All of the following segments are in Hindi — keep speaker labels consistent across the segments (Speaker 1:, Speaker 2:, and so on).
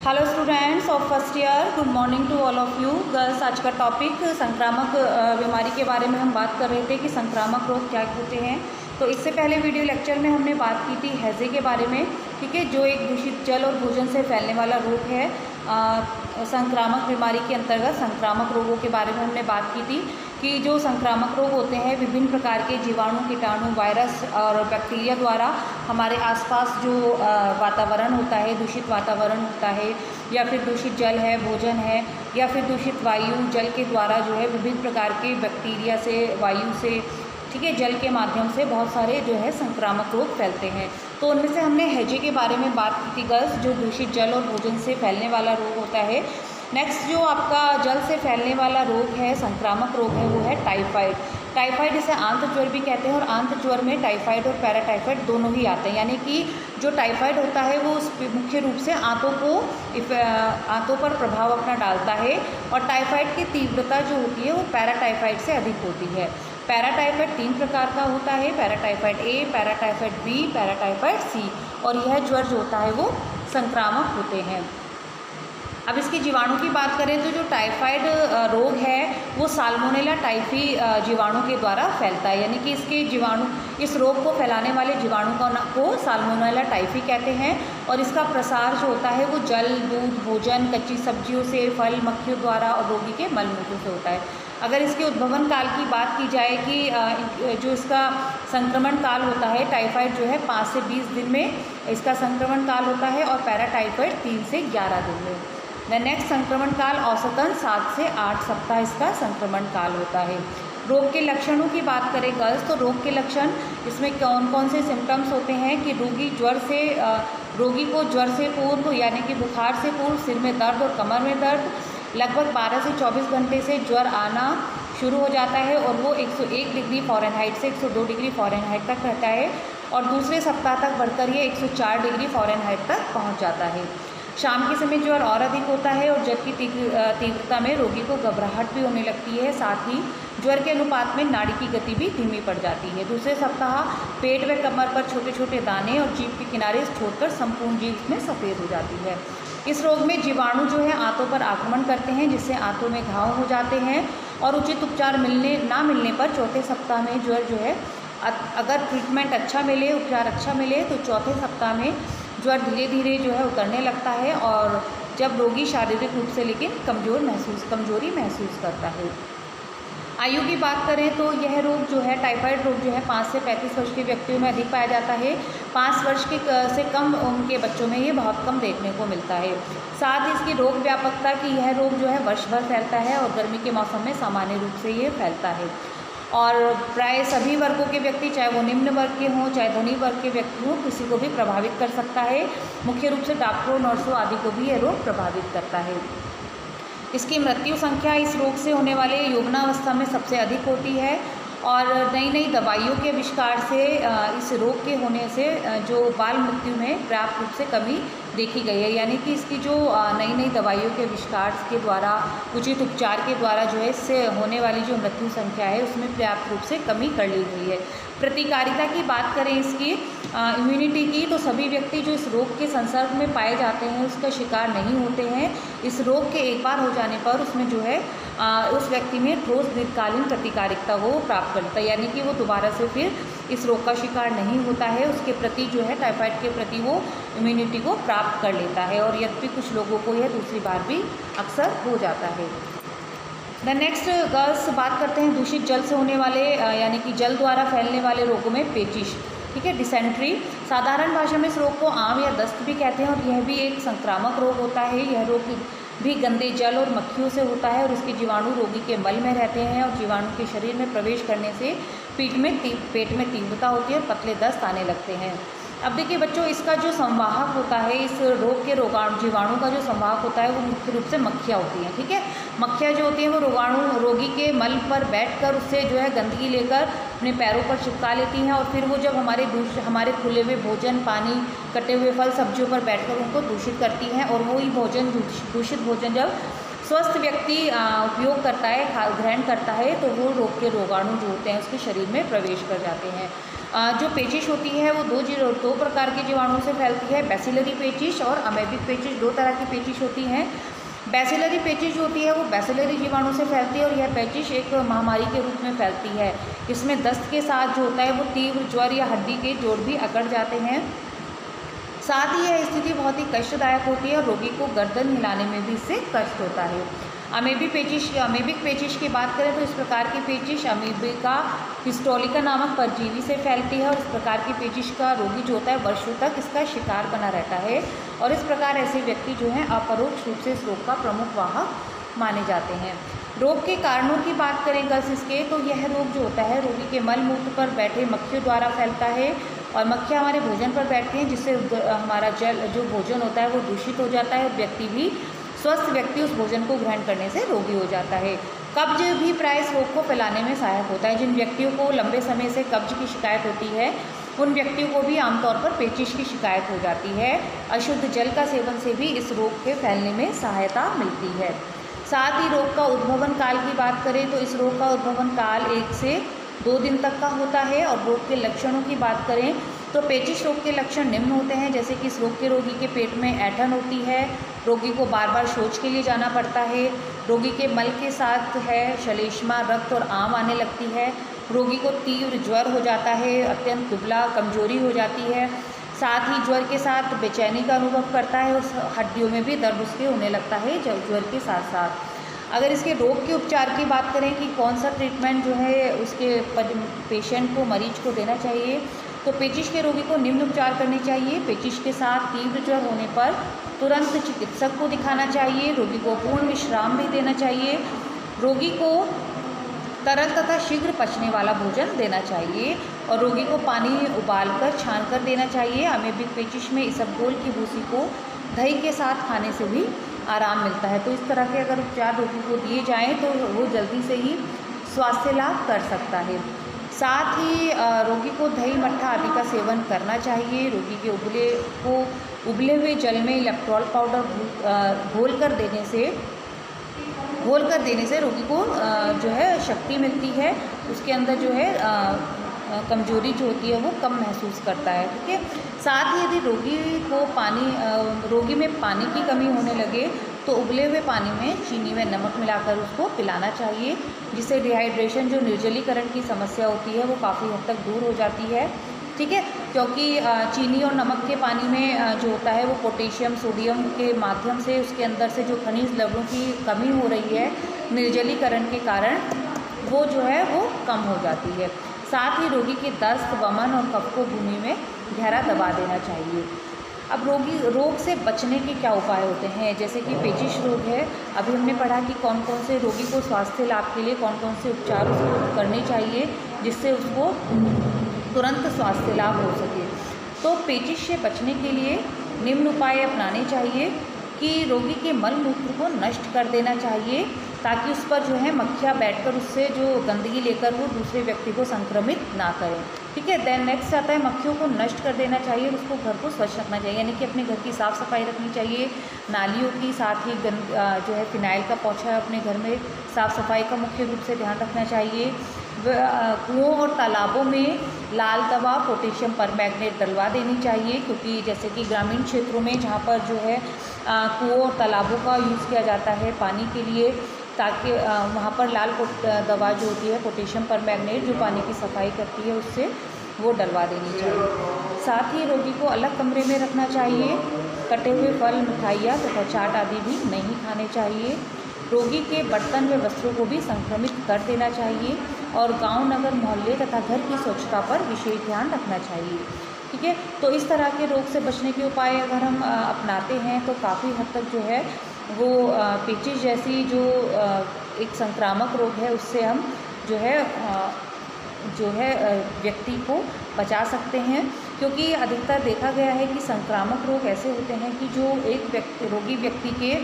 Speaker 1: Hello students of first year, good morning to all of you girls. आज का टॉपिक संक्रामक बीमारी के बारे में हम बात कर रहे थे कि संक्रामक रोग क्या होते हैं। तो इससे पहले वीडियो लेक्चर में हमने बात की थी हैजे के बारे में, ठीक है, जो एक दूषित जल और भोजन से फैलने वाला रोग है। संक्रामक बीमारी के अंतर्गत संक्रामक रोगों के बारे में हमने बात की थी कि जो संक्रामक रोग होते हैं विभिन्न प्रकार के जीवाणु, कीटाणु, वायरस और बैक्टीरिया द्वारा हमारे आसपास जो वातावरण होता है, दूषित वातावरण होता है, या फिर दूषित जल है, भोजन है, या फिर दूषित वायु जल के द्वारा जो है विभिन्न प्रकार के बैक्टीरिया से, वायु से, ठीक है, जल के माध्यम से बहुत सारे जो है संक्रामक रोग फैलते हैं। तो उनमें से हमने हैजे के बारे में बात की थी गर्ल्स, जो दूषित जल और भोजन से फैलने वाला रोग होता है। नेक्स्ट जो आपका जल से फैलने वाला रोग है, संक्रामक रोग है, वो है टाइफाइड। टाइफाइड इसे आंत ज्वर भी कहते हैं, और आंत ज्वर में टाइफाइड और पैराटाइफाइड दोनों ही आते हैं। यानी कि जो टाइफाइड होता है वो मुख्य रूप से आंतों पर प्रभाव अपना डालता है, और टाइफाइड की तीव्रता जो होती है वो पैराटाइफाइड से अधिक होती है। पैराटाइफाइड 3 प्रकार का होता है, paratyphoid A, paratyphoid B, paratyphoid C, और यह ज्वर जो होता है वो संक्रामक होते हैं। अब इसके जीवाणु की बात करें तो जो टाइफाइड रोग है वो साल्मोनेला टाइफी जीवाणु के द्वारा फैलता है। यानी कि इसके जीवाणु, इस रोग को फैलाने वाले जीवाणु को साल्मोनेला टाइफी कहते हैं, और इसका प्रसार जो होता है वो जल, दूध, भोजन, कच्ची सब्जियों से, फल, मक्खियों द्वारा और रोगी के मलमूत्र से होता है। अगर इसके उद्भवन काल की बात की जाए कि जो इसका संक्रमण काल होता है, टाइफाइड जो है 5 से 20 दिन में इसका संक्रमण काल होता है, और पैराटाइफाइड 3 से 11 दिन में। नेक्स्ट संक्रमण काल औसतन 7 से 8 सप्ताह इसका संक्रमण काल होता है। रोग के लक्षणों की बात करें गर्ल्स, तो रोग के लक्षण इसमें कौन कौन से सिम्टम्स होते हैं कि रोगी को ज्वर से पूर्व, यानी कि बुखार से पूर्व सिर में दर्द और कमर में दर्द, लगभग 12 से 24 घंटे से ज्वर आना शुरू हो जाता है, और वो 101 डिग्री फ़ारेनहाइट से 102 डिग्री फ़ारेनहाइट तक रहता है, और दूसरे सप्ताह तक बढ़कर ये 104 डिग्री फ़ारेनहाइट तक पहुंच जाता है। शाम के समय ज्वर और अधिक होता है, और ज्वर की तीव्रता में रोगी को घबराहट भी होने लगती है। साथ ही ज्वर के अनुपात में नाड़ी की गति भी धीमी पड़ जाती है। दूसरे सप्ताह पेट व कमर पर छोटे छोटे दाने और जीभ के किनारे छोड़कर संपूर्ण जीभ में सफ़ेद हो जाती है। इस रोग में जीवाणु जो है आंतों पर आक्रमण करते हैं, जिससे आंतों में घाव हो जाते हैं, और उचित उपचार ना मिलने पर चौथे सप्ताह में ज्वर जो है, अगर ट्रीटमेंट अच्छा मिले, उपचार अच्छा मिले, तो चौथे सप्ताह में ज्वर धीरे धीरे जो है उतरने लगता है, और जब रोगी शारीरिक रूप से लेकिन कमजोरी महसूस करता है। आयु की बात करें तो यह रोग जो है, टाइफाइड रोग जो है 5 से 35 वर्ष के व्यक्तियों में अधिक पाया जाता है। 5 वर्ष से कम उम्र के बच्चों में ये बहुत कम देखने को मिलता है। साथ ही इसकी रोग व्यापकता की यह रोग जो है वर्ष भर फैलता है, और गर्मी के मौसम में सामान्य रूप से ये फैलता है, और प्राय सभी वर्गों के व्यक्ति, चाहे वो निम्न वर्ग के हों चाहे धनी वर्ग के व्यक्ति हों, किसी को भी प्रभावित कर सकता है। मुख्य रूप से डॉक्टरों, नर्सों आदि को भी यह रोग प्रभावित करता है। इसकी मृत्यु संख्या इस रोग से होने वाले यौवनावस्था में सबसे अधिक होती है, और नई नई दवाइयों के आविष्कार से इस रोग के होने से जो बाल मृत्यु में पर्याप्त रूप से कमी देखी गई है। यानी कि इसकी जो नई नई दवाइयों के आविष्कार के द्वारा, उचित उपचार के द्वारा जो है इससे होने वाली जो मृत्यु संख्या है उसमें पर्याप्त रूप से कमी कर ली गई है। प्रतिकारिता की बात करें इसकी, इम्यूनिटी की, तो सभी व्यक्ति जो इस रोग के संसर्ग में पाए जाते हैं उसका शिकार नहीं होते हैं। इस रोग के एक बार हो जाने पर उसमें जो है उस व्यक्ति में ठोस दीर्घकालीन प्रतिकारिता को प्राप्त करता है, यानी कि वो दोबारा से फिर इस रोग का शिकार नहीं होता है। उसके प्रति जो है, टाइफाइड के प्रति वो इम्यूनिटी को प्राप्त कर लेता है, और यद्यपि कुछ लोगों को यह दूसरी बार भी अक्सर हो जाता है। द नेक्स्ट गर्ल्स बात करते हैं दूषित जल से होने वाले, यानी कि जल द्वारा फैलने वाले रोगों में पेचिश, ठीक है, डिसेंट्री। साधारण भाषा में इस रोग को आम या दस्त भी कहते हैं, और यह भी एक संक्रामक रोग होता है। यह रोग भी गंदे जल और मक्खियों से होता है, और इसके जीवाणु रोगी के मल में रहते हैं, और जीवाणु के शरीर में प्रवेश करने से पेट में तीव्रता होती है और पतले दस्त आने लगते हैं। अब देखिए बच्चों, इसका जो संवाहक होता है, इस रोग के जीवाणु का जो संवाहक होता है वो मुख्य रूप से मक्खियाँ होती हैं, ठीक है। मक्खियाँ जो होती हैं वो रोगी के मल पर बैठकर उससे जो है गंदगी लेकर अपने पैरों पर चिपका लेती हैं, और फिर वो जब हमारे खुले हुए भोजन, पानी, कटे हुए फल सब्जियों पर बैठकर उनको दूषित करती हैं, और वही दूषित भोजन जब स्वस्थ व्यक्ति उपयोग करता है, ग्रहण करता है, तो वो रोग के रोगाणु जो होते हैं उसके शरीर में प्रवेश कर जाते हैं। जो पेचिश होती है वो दो प्रकार के जीवाणुओं से फैलती है, बैसिलरी पेचिश और अमेबिक पेचिश। दो तरह की पेचिश होती हैं। बैसिलरी पेचिश जो होती है वो बैसिलरी जीवाणु से फैलती है और यह पेचिश एक महामारी के रूप में फैलती है। इसमें दस्त के साथ जो होता है वो तीव्र ज्वर या हड्डी के जोड़ भी अकड़ जाते हैं। साथ ही यह स्थिति बहुत ही कष्टदायक होती है और रोगी को गर्दन हिलाने में भी इससे कष्ट होता है। अमेबिक पेचिश की बात करें तो इस प्रकार की पेचिश अमीबिका हिस्टोलिका नामक परजीवी से फैलती है और इस प्रकार की पेचिश का रोगी जो होता है वर्षों तक इसका शिकार बना रहता है और इस प्रकार ऐसे व्यक्ति जो हैं अपरोक्ष रूप से इस रोग का प्रमुख वाहक माने जाते हैं। रोग के कारणों की बात करें गर्ल्स इसके, तो यह रोग जो होता है रोगी के मल मूत्र पर बैठे मक्खियों द्वारा फैलता है और मक्खियाँ हमारे भोजन पर बैठती हैं जिससे हमारा जो भोजन होता है वो दूषित हो जाता है और स्वस्थ व्यक्ति उस भोजन को ग्रहण करने से रोगी हो जाता है। कब्ज भी प्राय इस रोग को फैलाने में सहायक होता है। जिन व्यक्तियों को लंबे समय से कब्ज की शिकायत होती है उन व्यक्तियों को भी आमतौर पर पेचिश की शिकायत हो जाती है। अशुद्ध जल का सेवन से भी इस रोग के फैलने में सहायता मिलती है। साथ ही रोग का उद्भवन काल की बात करें तो इस रोग का उद्भवन काल 1 से 2 दिन तक का होता है और रोग के लक्षणों की बात करें तो पेचिश रोग के लक्षण निम्न होते हैं, जैसे कि इस रोग के रोगी के पेट में ऐंठन होती है, रोगी को बार बार शौच के लिए जाना पड़ता है, रोगी के मल के साथ है श्लेष्मा, रक्त और आम आने लगती है, रोगी को तीव्र ज्वर हो जाता है, अत्यंत दुबला कमजोरी हो जाती है, साथ ही ज्वर के साथ बेचैनी का अनुभव करता है और हड्डियों में भी दर्द उसके होने लगता है ज्वर के साथ साथ। अगर इसके रोग के उपचार की बात करें कि कौन सा ट्रीटमेंट जो है उसके पेशेंट को मरीज को देना चाहिए, तो पेचिश के रोगी को निम्न उपचार करने चाहिए। पेचिश के साथ तीव्र ज्वर होने पर तुरंत चिकित्सक को दिखाना चाहिए। रोगी को पूर्ण विश्राम भी देना चाहिए। रोगी को तरल तथा शीघ्र पचने वाला भोजन देना चाहिए और रोगी को पानी उबालकर छानकर देना चाहिए। अमेबिक पेचिश में इसबगोल की भूसी को दही के साथ खाने से भी आराम मिलता है। तो इस तरह के अगर उपचार रोगी को दिए जाएँ तो वो जल्दी से ही स्वास्थ्य लाभ कर सकता है। साथ ही रोगी को दही मट्ठा आदि का सेवन करना चाहिए। रोगी के उबले हुए जल में इलेक्ट्रॉल पाउडर घोल कर देने से रोगी को जो है शक्ति मिलती है, उसके अंदर जो है कमजोरी जो होती है वो कम महसूस करता है। ठीक है। साथ ही यदि रोगी में पानी की कमी होने लगे तो उबले हुए पानी में चीनी व नमक मिलाकर उसको पिलाना चाहिए, जिससे डिहाइड्रेशन जो निर्जलीकरण की समस्या होती है वो काफ़ी हद तक दूर हो जाती है। ठीक है, क्योंकि चीनी और नमक के पानी में जो होता है वो पोटेशियम सोडियम के माध्यम से उसके अंदर से जो खनिज लवणों की कमी हो रही है निर्जलीकरण के कारण वो जो है वो कम हो जाती है। साथ ही रोगी के दस्त, वमन और कफ को भूमि में गहरा दबा देना चाहिए। अब रोग से बचने के क्या उपाय होते हैं, जैसे कि पेचिश रोग है, अभी हमने पढ़ा कि कौन कौन से रोगी को स्वास्थ्य लाभ के लिए कौन कौन से उपचार उसको करने चाहिए जिससे उसको तुरंत स्वास्थ्य लाभ हो सके। तो पेचिश से बचने के लिए निम्न उपाय अपनाने चाहिए कि रोगी के मल मूत्र को नष्ट कर देना चाहिए ताकि उस पर जो है मक्खियाँ बैठकर उससे जो गंदगी लेकर वो दूसरे व्यक्ति को संक्रमित ना करें। ठीक है। देन नेक्स्ट आता है मक्खियों को नष्ट कर देना चाहिए, उसको घर को स्वच्छ रखना चाहिए, यानी कि अपने घर की साफ़ सफाई रखनी चाहिए, नालियों की, साथ ही जो है फिनाइल का पोछा अपने घर में साफ़ सफाई का मुख्य रूप से ध्यान रखना चाहिए। कुओं और तालाबों में लाल दवा पोटेशियम परमैंगनेट डलवा देनी चाहिए, क्योंकि जैसे कि ग्रामीण क्षेत्रों में जहाँ पर जो है कुओं और तालाबों का यूज़ किया जाता है पानी के लिए, ताकि वहाँ पर लाल दवा जो होती है पोटेशियम परमैंगनेट जो पानी की सफाई करती है उससे वो डलवा देनी चाहिए। साथ ही रोगी को अलग कमरे में रखना चाहिए। कटे हुए फल, मिठाइयाँ तथा चाट आदि भी नहीं खाने चाहिए। रोगी के बर्तन व वस्त्रों को भी संक्रमित कर देना चाहिए और गांव, नगर, मोहल्ले तथा घर की स्वच्छता पर विशेष ध्यान रखना चाहिए। ठीक है। तो इस तरह के रोग से बचने के उपाय अगर हम अपनाते हैं तो काफ़ी हद तक जो है वो पेचिश जैसी जो एक संक्रामक रोग है उससे हम जो है व्यक्ति को बचा सकते हैं, क्योंकि अधिकतर देखा गया है कि संक्रामक रोग ऐसे होते हैं कि जो एक रोगी व्यक्ति के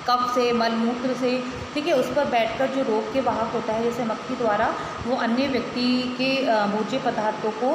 Speaker 1: कफ से, मल मूत्र से, ठीक है, उस पर बैठकर जो रोग के वाहक होता है जैसे मक्खी द्वारा वो अन्य व्यक्ति के भोज्य पदार्थों को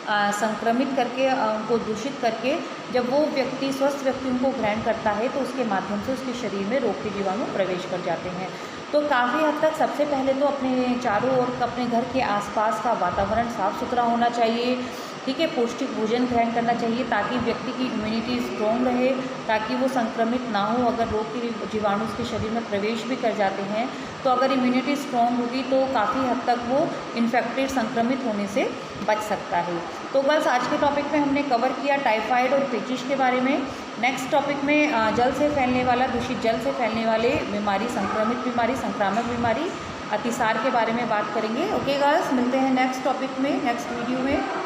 Speaker 1: संक्रमित करके उनको दूषित करके जब वो व्यक्ति स्वस्थ व्यक्ति उनको ग्रहण करता है तो उसके माध्यम से उसके शरीर में रोग के जीवाणु प्रवेश कर जाते हैं। तो काफ़ी हद तक सबसे पहले तो अपने चारों ओर अपने घर के आसपास का वातावरण साफ़ सुथरा होना चाहिए, ठीक है। पौष्टिक भोजन ग्रहण करना चाहिए ताकि व्यक्ति की इम्यूनिटी स्ट्रॉन्ग रहे, ताकि वो संक्रमित ना हो। अगर रोग के जीवाणु उसके शरीर में प्रवेश भी कर जाते हैं तो अगर इम्यूनिटी स्ट्रॉन्ग होगी तो काफ़ी हद तक वो इन्फेक्टेड संक्रमित होने से बच सकता है। तो बस आज के टॉपिक में हमने कवर किया टाइफाइड और पेचिश के बारे में। नेक्स्ट टॉपिक में जल से फैलने वाला, दूषित जल से फैलने वाले बीमारी, संक्रमित बीमारी, संक्रामक बीमारी, अतिसार के बारे में बात करेंगे। ओके गाइस, मिलते हैं नेक्स्ट टॉपिक में, नेक्स्ट वीडियो में।